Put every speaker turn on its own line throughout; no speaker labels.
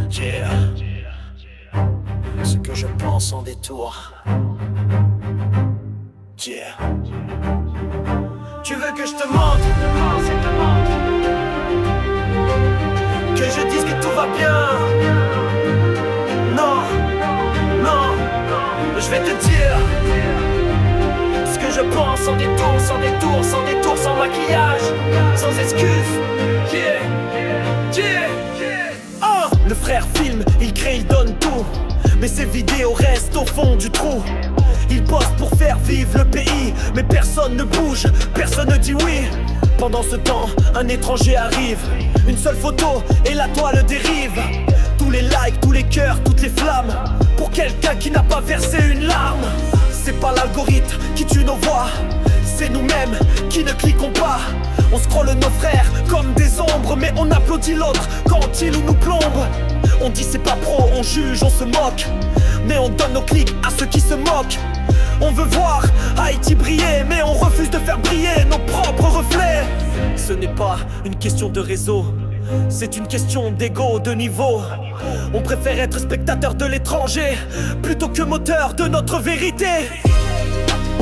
Yeah. Ce que je pense sans détour. Yeah. Tu veux que je te mente? Que je dise que tout va bien? Non, non, je vais te dire ce que je pense sans détour, sans détour, sans détour, sans maquillage, sans excuse. Yeah, yeah, yeah. Oh, le frère filme, il crée, il donne tout, mais ses vidéos restent au fond du trou. Il poste pour faire vivre le pays, mais personne ne bouge, personne ne dit oui. Pendant ce temps, un étranger arrive, une seule photo et la toile dérive. Tous les likes, tous les cœurs, toutes les flammes, pour quelqu'un qui n'a pas versé une larme. C'est pas l'algorithme qui tue nos voix, c'est nous-mêmes qui ne cliquons pas. On scrolle nos frères comme des ombres, mais on applaudit l'autre quand il ou nous plombe. On dit c'est pas pro, on juge, on se moque, mais on donne nos clics à ceux qui se moquent. On veut voir Haïti briller, mais on refuse de faire briller nos propres reflets. Ce n'est pas une question de réseau, c'est une question d'ego, de niveau. On préfère être spectateur de l'étranger plutôt que moteur de notre vérité.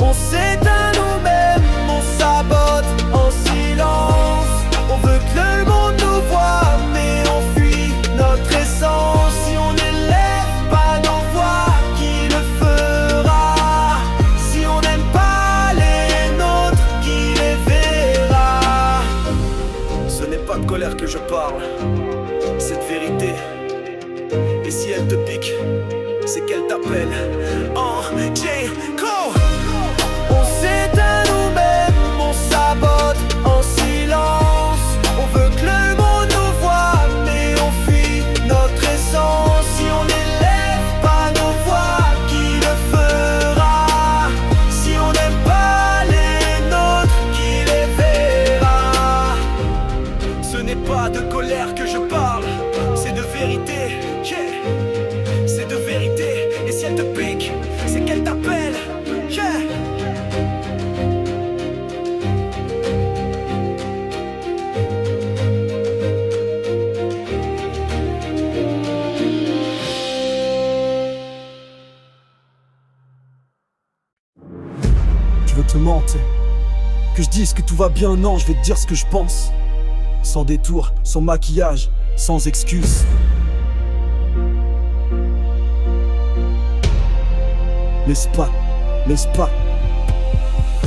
On s'éteint nous-mêmes, on sabote en silence. On veut que le monde nous voie, mais on fuit notre essence. Si on n'élève pas nos voix, qui le fera? Si on n'aime pas les nôtres, qui les verra? Ce n'est pas de colère que je parle, c'est de vérité. Et si elle te pique, c'est qu'elle t'appelle. Oh, J. Cole. On s'éteint nous-mêmes, on sabote en silence. On veut que le monde nous voie, mais on fuit notre essence. Si on n'élève pas nos voix, qui le fera? Si on n'aime pas les nôtres, qui les verra? Ce n'est pas de colère que je parle, c'est de vérité. Yeah. C'est de vérité. Et si elle te pique, c'est qu'elle t'appelle. Yeah.
Je veux te mentir, que je dise que tout va bien, non, je vais te dire ce que je pense. Sans détour, sans maquillage, sans excuse. Laisse pas.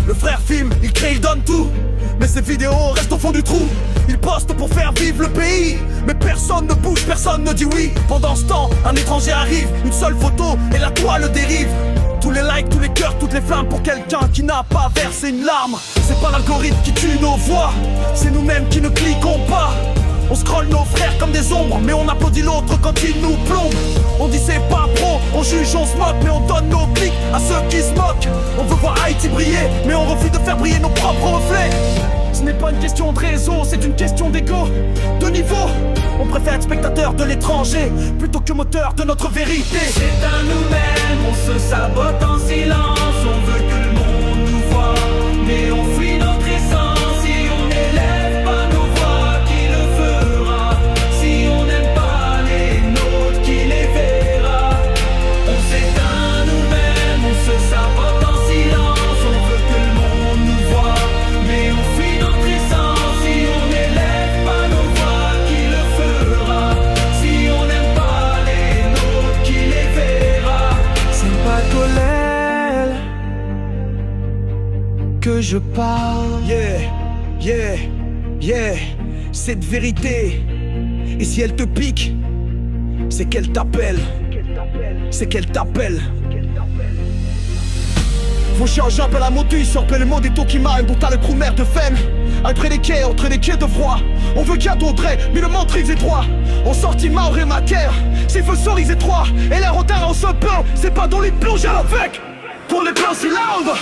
Le frère filme, il crée, il donne tout, mais ses vidéos restent au fond du trou. Il poste pour faire vivre le pays, mais personne ne bouge, personne ne dit oui. Pendant ce temps, un étranger arrive, une seule photo et la toile dérive. Tous les likes, tous les cœurs, toutes les flammes pour quelqu'un qui n'a pas versé une larme. C'est pas l'algorithme qui tue nos voix, c'est nous-mêmes qui ne cliquons pas. On scrolle nos frères comme des ombres, mais on applaudit l'autre quand il nous plombe. On dit c'est pas pro, on juge, on se moque, mais on donne nos clics à ceux qui se moquent. On veut voir Haïti briller, mais on refuse de faire briller nos propres reflets. Ce n'est pas une question de réseau, c'est une question d'ego, de niveau. On préfère être spectateur de l'étranger plutôt que moteur de notre vérité.
C'est à nous-mêmes, on se sabote en silence. On veut que le monde nous voie, mais on fuit notre essence. Si on n'élève pas nos voix, qui le fera? Si on n'aime pas les nôtres, qui les verra? On s'éteint nous-mêmes, on se sabote en silence. On veut que le monde nous voie, mais on fuit notre essence. Si on n'élève pas nos voix, qui le fera? Si on n'aime pas les nôtres, qui les verra?
C'est pas de colère que je parle.
Yeah, c'est de vérité. Et si elle te pique, c'est qu'elle t'appelle. C'est qu'elle t'appelle. Faut changer un peu la motus, sorper le monde et tout qui m'a dont t'as le trou mer de femme. Entre les quais de froid. On veut qu'il y a d'autres, mais le mentre ils étroit. On sortit Maure et ma terre, c'est feux ils étroits. Et l'air au terrain on se plaint, c'est pas dans les plonges à la fec. Pour les plans c'est loud.